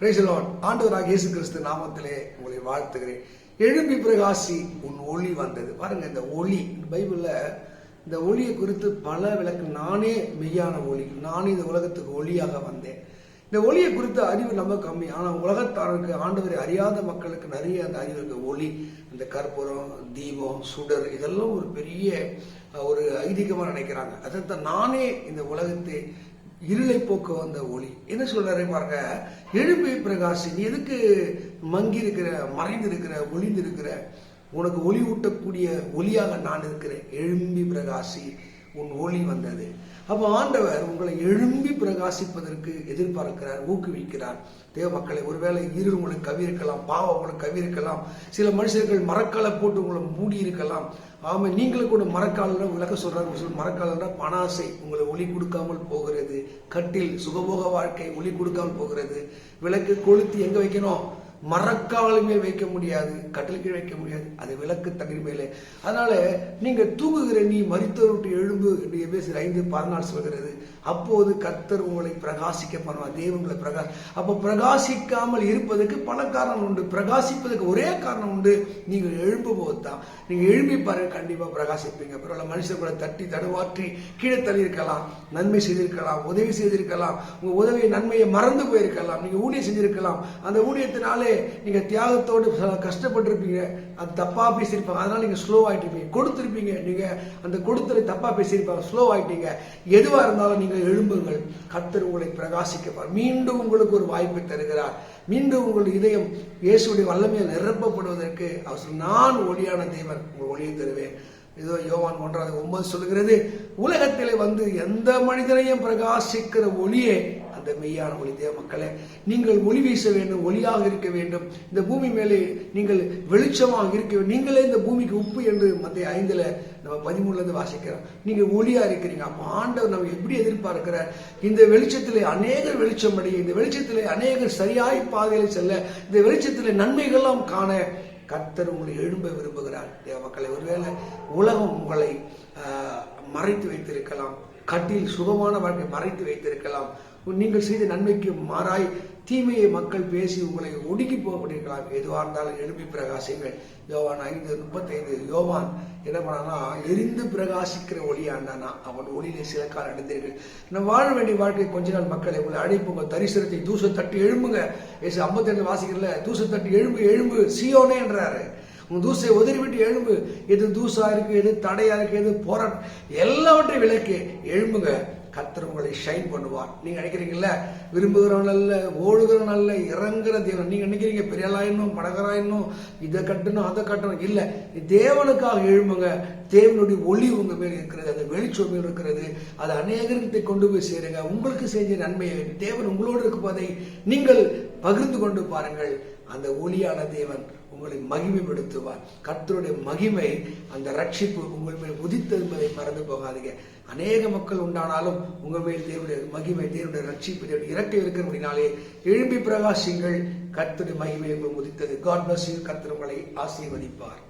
Praise the Lord. ஆண்டவராகிய இயேசு கிறிஸ்து நாமத்திலே உங்களை வாழ்த்துகிறேன். எழும்பி பிரகாசி உன் ஒளி வந்தது. பாருங்க, இந்த ஒளி பைபிள்ல இந்த ஒளியை குறித்து பல விளக்கு. நானே மெய்யான ஒளி, நானே இந்த உலகத்துக்கு ஒளியாக வந்தேன். இந்த ஒளியை குறித்த அறிவு நம்ம கம்மி. ஆனால் உலகத்தாருக்கு, ஆண்டவரை அறியாத மக்களுக்கு நிறைய அந்த அறிவு இருக்கு. ஒளி, இந்த கற்பூரம், தீபம், சுடர், இதெல்லாம் ஒரு பெரிய ஒரு ஐதீகமாக நினைக்கிறாங்க. அதான் நானே இந்த உலகத்தை இருளை போக்க வந்த ஒளி. என்ன சொல்றாரு பாருங்க, எழும்பி பிரகாசி. நீ எதுக்கு மங்கி இருக்கிற, மறைந்து இருக்கிற, ஒளிந்து இருக்கிற? உனக்கு ஒளி ஊட்டக்கூடிய ஒளியாக நான் இருக்கிறேன். எழும்பி பிரகாசி, உன் ஒளி வந்தது. அப்போ ஆண்டவர் உங்களை எழும்பி பிரகாசிப்பதற்கு எதிர்பார்க்கிறார், ஊக்குவிக்கிறார். தேவ மக்களை, ஒருவேளை இருள் உங்களுக்கு கவி இருக்கலாம், பாவம் உங்களுக்கு கவி இருக்கலாம், சில மனுஷர்கள் மரக்காலை போட்டு உங்களை மூடி இருக்கலாம். ஆமா, நீங்களும் கூட மரக்கால விளக்க சொல்றாங்க. மரக்காலன்னா பணாசை உங்களை ஒளி கொடுக்காமல் போகிறது. கட்டில் சுகபோக வாழ்க்கை ஒளி கொடுக்காமல் போகிறது. விளக்கு கொளுத்தி எங்க வைக்கணும்? மரக்காலுமே வைக்க முடியாது, கட்டில் கீழ் வைக்க முடியாது. அது விளக்கு தகுதி மேலே. அதனால நீங்க தூங்குகிற நீ மரித்தோர் விட்டு எழும்பு என்று எபேசியர் 5:14 சொல்கிறது. அப்போது கர்த்தர் உங்களை பிரகாசிக்க பண்ணுவார். தேவங்களை அப்ப பிரகாசிக்காமல் இருப்பதற்கு பல காரணம் உண்டு. பிரகாசிப்பதற்கு ஒரே காரணம் உண்டு, நீங்கள் எழும்பும் போதுதான். நீங்க எழும்பி பாருங்க, கண்டிப்பா பிரகாசிப்பீங்க. பரவாயில்ல, மனுஷர் கூட தட்டி தடுவாற்றி கீழே தள்ளி இருக்கலாம், நன்மை செய்திருக்கலாம், உதவி செய்திருக்கலாம், உங்க உதவி நன்மையை மறந்து போயிருக்கலாம், நீங்க ஊழியம் செஞ்சிருக்கலாம். அந்த ஊழியத்தினாலே நீங்க தியாகத்தோடு கஷ்டப்பட்டிருப்பீங்க, அது தப்பா பேசியிருப்பாங்க, அதனால நீங்க ஸ்லோ ஆயிட்டிருப்பீங்க. கொடுத்திருப்பீங்க, நீங்க அந்த கொடுத்தலை தப்பா பேசியிருப்பாங்க, ஸ்லோ ஆயிட்டீங்க. எதுவா இருந்தாலும் நீங்க எழும்புங்கள், கர்த்தர் உங்களை பிரகாசிக்கப்பார். மீண்டும் உங்களுக்கு ஒரு வாய்ப்பை தருகிறார். மீண்டும் உங்கள் இதயம் இயேசுடைய வல்லமையால் நிரப்பப்படுவதற்கு அவர் நான் ஒளியான தேவன், உங்கள் ஒளியை தருவேன். இதோ யோவான் 1:9 சொல்லுகிறது, உலகத்திலே வந்து எந்த மனிதனையும் பிரகாசிக்கிற ஒளியே அந்த மெய்யான ஒளி. தேவ மக்களே, நீங்கள் ஒளி வீச வேண்டும், ஒளியாக இருக்க வேண்டும். இந்த பூமி மேலே நீங்கள் வெளிச்சமாக இருக்க வேண்டும். நீங்களே இந்த பூமிக்கு உப்பு என்று மத்திய 5 நம்ம 13 வாசிக்கிறோம். நீங்க ஒளியா இருக்கிறீங்க. அப்ப ஆண்டவர் நம்ம எப்படி எதிர்பார்க்கிறார்? இந்த வெளிச்சத்திலே அநேகர் வெளிச்சம் அடைய, இந்த வெளிச்சத்திலே அநேகர் சரியாய் பாதையில் செல்ல, இந்த வெளிச்சத்திலே நன்மைகள்லாம் காண கர்த்தர் உங்களை எழும்ப விரும்புகிறார். தேவ மக்களை, ஒருவேளை உலகம் உங்களை மறைத்து வைத்திருக்கலாம், கட்டில் சுகமான வாழ்க்கை மறைத்து வைத்திருக்கலாம். நீங்கள் செய்த நன்மைக்கு மாறாய் தீமையை மக்கள் பேசி உங்களை ஒடுக்கி போகப்பட்டிருக்கலாம். எதுவாக இருந்தாலும் எழுப்பி பிரகாசிங்கள். யோவான் 5:35. யோவான் என்ன பண்ணானா, எரிந்து பிரகாசிக்கிற ஒளியாண்டானா, அவன் ஒளியிலே சில காலம் அடைந்தீர்கள். நம்ம வாழ வேண்டிய வாழ்க்கை கொஞ்ச நாள். மக்களை, உங்களை அழைப்புங்க, தரிசனத்தை தூச தட்டி எழும்புங்க. 52 வாசிக்கிறதுல தூச தட்டி எழும்பு, எழும்பு சீயோனே என்றாரு. உன் தூசை உதறிவிட்டு எழும்பு. எது தூசா இருக்கு, எது தடையா இருக்கு, எது போராட்டம், எல்லாவற்றையும் விலக்கி எழும்புங்க. கர்த்தர் உங்களை ஷைன் பண்ணுவார். நீங்க நினைக்கிறீங்கல்ல, விரும்புகிறவன் அல்ல, ஓடுகிறவன் அல்ல, இறங்குற தேவன். நீங்க நினைக்கிறீங்க பெரியாளாயினும் பணக்காராயினும் இதை கட்டணும் அதை கட்டணும். இல்ல, தேவனுக்காக எழும்புங்க. தேவனுடைய ஒளி உங்க மேல் இருக்கிறது, அந்த வெளிச்சம் மேல் இருக்கிறது. அது அநேகர்கிட்ட கொண்டு போய் சேருங்க. உங்களுக்கு செஞ்ச நன்மையை தேவன் உங்களோடு இருப்பதை நீங்கள் பகிர்ந்து கொண்டு பாருங்கள். அந்த ஒளியான தேவன் உங்களை மகிமைப்படுத்துவார். கர்த்தருடைய மகிமை, அந்த ரட்சிப்பு உங்கள் மேல் உதித்தது என்பதை மறந்து போகாதீங்க. அநேக மக்கள் உண்டானாலும் உங்கள் மேல் தேவனுடைய மகிமை, தேவனுடைய ரட்சிப்பு, தேவனுடைய இரட்டை இருக்கிறபடினாலே எழும்பி பிரகாசிங்கள். கர்த்தருடைய மகிமை உங்கள் உதித்தது. God bless you. கர்த்தர் உங்களை ஆசீர்வதிப்பார்.